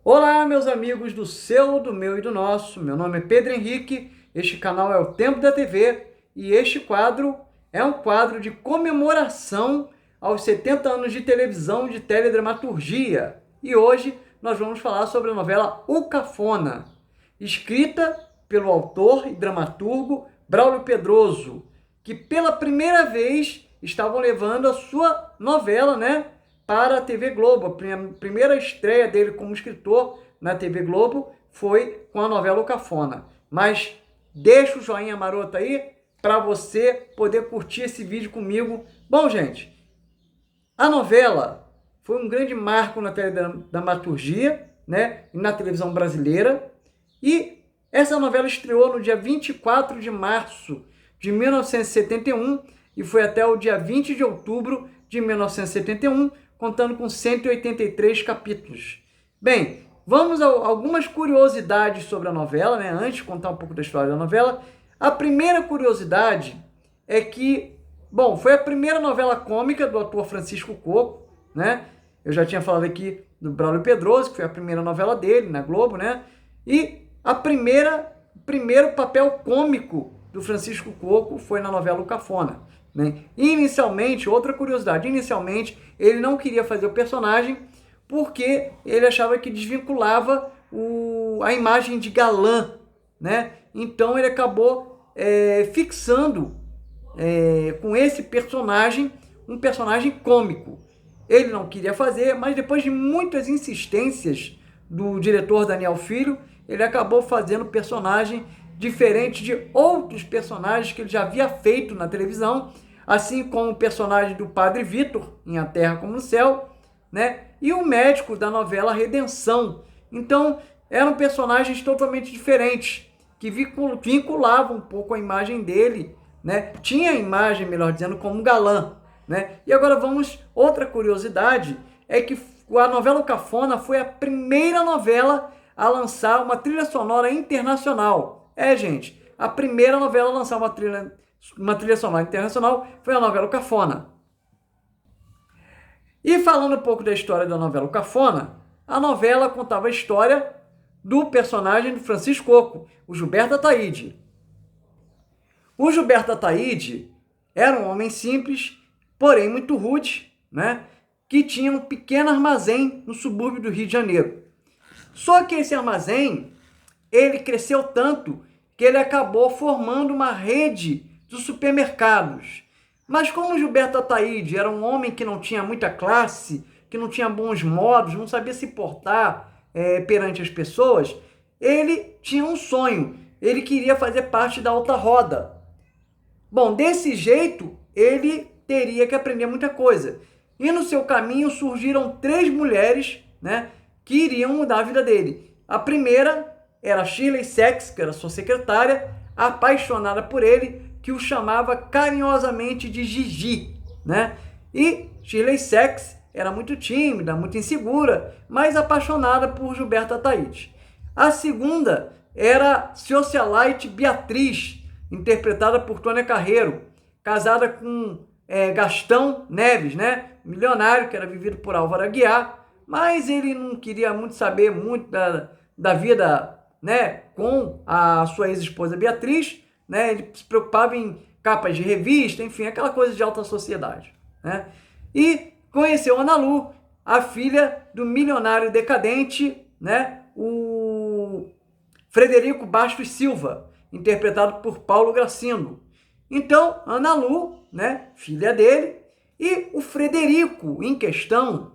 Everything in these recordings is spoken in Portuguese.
Olá, meus amigos do seu, do meu e do nosso. Meu nome é Pedro Henrique, este canal é o Tempo da TV e este quadro é um quadro de comemoração aos 70 anos de televisão de teledramaturgia. E hoje nós vamos falar sobre a novela O Cafona, escrita pelo autor e dramaturgo Braulio Pedroso, que pela primeira vez estavam levando a sua novela, para a TV Globo. A primeira estreia dele como escritor na TV Globo foi com a novela O Cafona. Mas deixa o joinha maroto aí para você poder curtir esse vídeo comigo. Bom, gente, a novela foi um grande marco na teledramaturgia, e na televisão brasileira. E essa novela estreou no dia 24 de março de 1971 e foi até o dia 20 de outubro de 1971, contando com 183 capítulos. Bem, vamos a algumas curiosidades sobre a novela, antes de contar um pouco da história da novela. A primeira curiosidade é que, foi a primeira novela cômica do ator Francisco Coco, Eu já tinha falado aqui do Braulio Pedroso, que foi a primeira novela dele na Globo, E o primeiro papel cômico do Francisco Coco foi na novela O Cafona. Inicialmente, outra curiosidade, ele não queria fazer o personagem porque ele achava que desvinculava a imagem de galã, Então ele acabou fixando com esse personagem, um personagem cômico. Ele não queria fazer, mas depois de muitas insistências do diretor Daniel Filho, ele acabou fazendo o personagem diferente de outros personagens que ele já havia feito na televisão, assim como o personagem do Padre Vitor, em A Terra como no Céu, e o médico da novela Redenção. Então, eram personagens totalmente diferentes, que vinculavam um pouco a imagem dele, Tinha a imagem, melhor dizendo, como galã, E agora outra curiosidade, é que a novela O Cafona foi a primeira novela a lançar uma trilha sonora internacional. Gente, a primeira novela a lançar uma trilha sonora internacional foi a novela O Cafona. E falando um pouco da história da novela O Cafona, a novela contava a história do personagem do Francisco Coco, o Gilberto Ataíde. O Gilberto Ataíde era um homem simples, porém muito rude, que tinha um pequeno armazém no subúrbio do Rio de Janeiro. Só que esse armazém, ele cresceu tanto que ele acabou formando uma rede de supermercados. Mas como o Gilberto Ataíde era um homem que não tinha muita classe, que não tinha bons modos, não sabia se portar perante as pessoas, ele tinha um sonho. Ele queria fazer parte da alta roda. Bom, desse jeito, ele teria que aprender muita coisa. E no seu caminho surgiram 3 mulheres, que iriam mudar a vida dele. A primeira era Shirley Sex, que era sua secretária, apaixonada por ele, que o chamava carinhosamente de Gigi, E Shirley Sex era muito tímida, muito insegura, mas apaixonada por Gilberto Ataíde. A segunda era socialite Beatriz, interpretada por Tônia Carreiro, casada com Gastão Neves, milionário, que era vivido por Álvaro Aguiar, mas ele não queria saber muito da vida, com a sua ex-esposa Beatriz, Ele se preocupava em capas de revista, enfim, aquela coisa de alta sociedade, E conheceu Ana Lu, a filha do milionário decadente, o Frederico Bastos Silva, interpretado por Paulo Gracindo. Então, Ana Lu, filha dele, e o Frederico, em questão,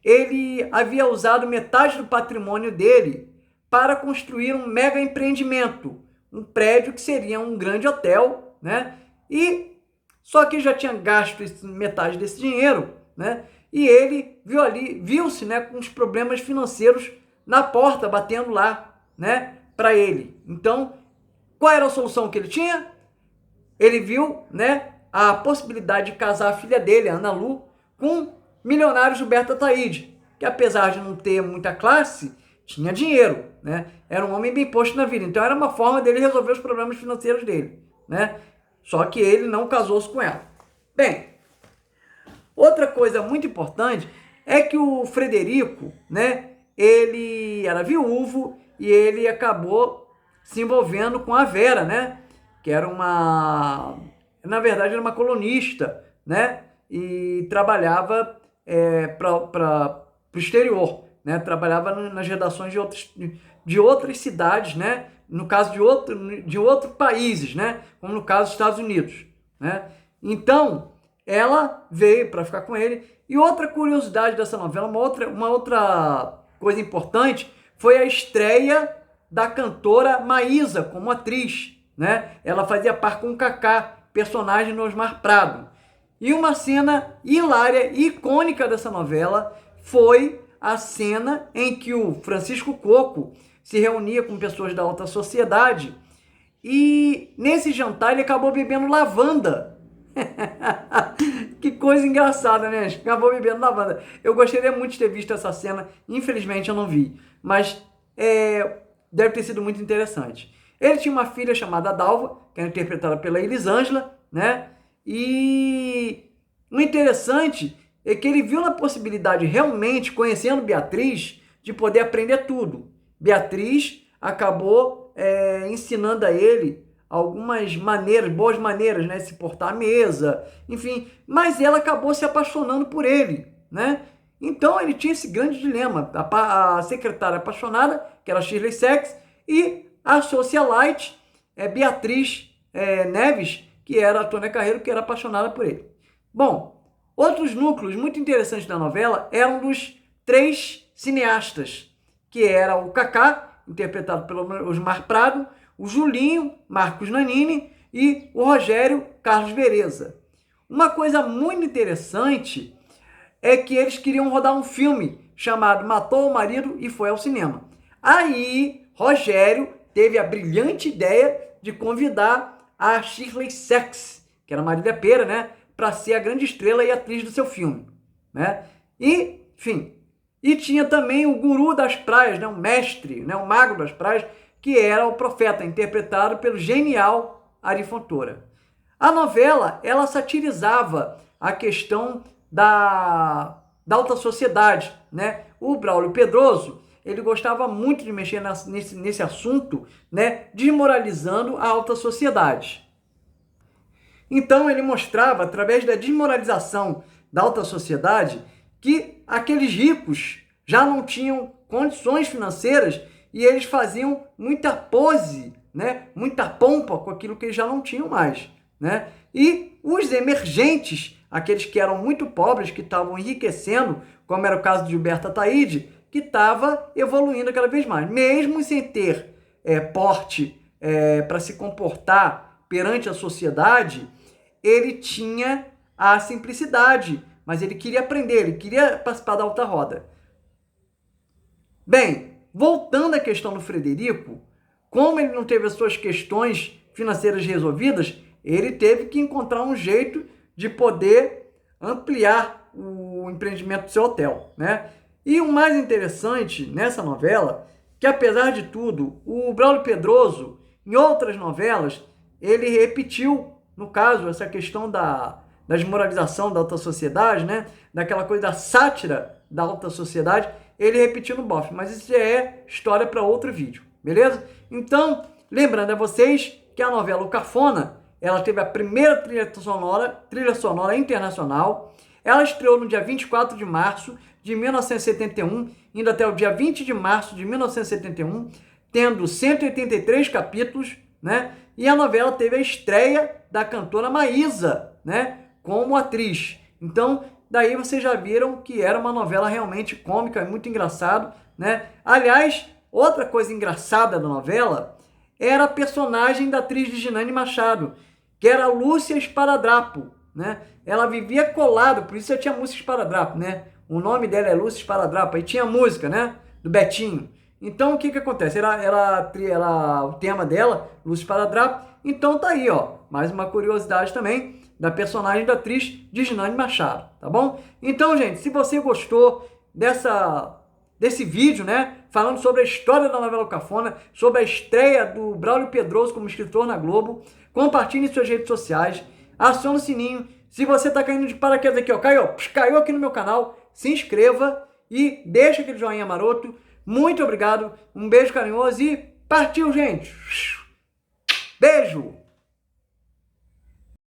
ele havia usado metade do patrimônio dele para construir um mega empreendimento, um prédio que seria um grande hotel, E só que já tinha gasto metade desse dinheiro, E ele viu-se, com os problemas financeiros na porta, batendo lá, para ele. Então, qual era a solução que ele tinha? Ele viu, a possibilidade de casar a filha dele, a Ana Lu, com o milionário Gilberto Ataíde, que apesar de não ter muita classe, tinha dinheiro, Era um homem bem posto na vida. Então era uma forma dele resolver os problemas financeiros dele, Só que ele não casou-se com ela. Bem, outra coisa muito importante é que o Frederico, ele era viúvo e ele acabou se envolvendo com a Vera, né? Que era na verdade, era uma colunista, né? E trabalhava para o exterior, né? Trabalhava nas redações de outras cidades, né? No caso de outros países, né? Como no caso dos Estados Unidos, né? Então, ela veio para ficar com ele. E outra curiosidade dessa novela, uma outra coisa importante, foi a estreia da cantora Maísa como atriz, né? Ela fazia par com o Kaká, personagem no Osmar Prado. E uma cena hilária e icônica dessa novela foi a cena em que o Francisco Coco se reunia com pessoas da alta sociedade e nesse jantar ele acabou bebendo lavanda. Que coisa engraçada, né? Acabou bebendo lavanda. Eu gostaria muito de ter visto essa cena, infelizmente eu não vi, mas deve ter sido muito interessante. Ele tinha uma filha chamada Dalva, que era interpretada pela Elisângela, né? E o interessante é que ele viu na possibilidade, realmente, conhecendo Beatriz, de poder aprender tudo. Beatriz acabou ensinando a ele algumas maneiras, boas maneiras, né? Se portar à mesa, enfim. Mas ela acabou se apaixonando por ele, né? Então ele tinha esse grande dilema. A secretária apaixonada, que era Shirley Sachs, e a socialite, Beatriz Neves, que era a Tônia Carreiro, que era apaixonada por ele. Bom, outros núcleos muito interessantes da novela eram dos 3 cineastas, que era o Kaká, interpretado pelo Osmar Prado, o Julinho, Marcos Nanini, e o Rogério Carlos Vereza. Uma coisa muito interessante é que eles queriam rodar um filme chamado Matou o Marido e Foi ao Cinema. Aí, Rogério teve a brilhante ideia de convidar a Shirley Sachs, que era Marília Pêra, né, para ser a grande estrela e atriz do seu filme, né? E, enfim, e tinha também o guru das praias, né, o mestre, né, o mago das praias, que era o Profeta, interpretado pelo genial Ari Fontoura. A novela, ela satirizava a questão da alta sociedade, né? O Braulio Pedroso, ele gostava muito de mexer nesse assunto, né? Desmoralizando a alta sociedade. Então ele mostrava, através da desmoralização da alta sociedade, que aqueles ricos já não tinham condições financeiras e eles faziam muita pose, né? Muita pompa com aquilo que eles já não tinham mais, né? E os emergentes, aqueles que eram muito pobres, que estavam enriquecendo, como era o caso de Gilberto Ataíde, que estava evoluindo cada vez mais. Mesmo sem ter porte para se comportar perante a sociedade, ele tinha a simplicidade, mas ele queria aprender, ele queria participar da alta roda. Bem, voltando à questão do Frederico, como ele não teve as suas questões financeiras resolvidas, ele teve que encontrar um jeito de poder ampliar o empreendimento do seu hotel, né? E o mais interessante nessa novela, que apesar de tudo, o Braulio Pedroso, em outras novelas, ele repetiu, no caso, essa questão da desmoralização da alta sociedade, né? Daquela coisa da sátira da alta sociedade, ele repetiu no Boff, mas isso é história para outro vídeo, beleza? Então, lembrando a vocês que a novela O Cafona, ela teve a primeira trilha sonora internacional. Ela estreou no dia 24 de março de 1971, indo até o dia 20 de março de 1971, tendo 183 capítulos, né? E a novela teve a estreia da cantora Maísa, né? Como atriz. Então, daí vocês já viram que era uma novela realmente cômica, muito engraçado, né? Aliás, outra coisa engraçada da novela era a personagem da atriz Reginane Machado, que era a Lúcia Esparadrapo, né? Ela vivia colada, por isso tinha música Esparadrapo, né? O nome dela é Lúcia Esparadrapo, aí tinha música, né? Do Betinho. Então, o que acontece? Era o tema dela, Lúcia Esparadrapo. Então, tá aí, ó. Mais uma curiosidade também da personagem da atriz Reginane Machado, tá bom? Então, gente, se você gostou desse vídeo, né? Falando sobre a história da novela O Cafona, sobre a estreia do Braulio Pedroso como escritor na Globo, compartilhe em suas redes sociais, acione o sininho. Se você está caindo de paraquedas aqui, ó, caiu aqui no meu canal, se inscreva e deixa aquele joinha maroto. Muito obrigado, um beijo carinhoso e partiu, gente! Beijo!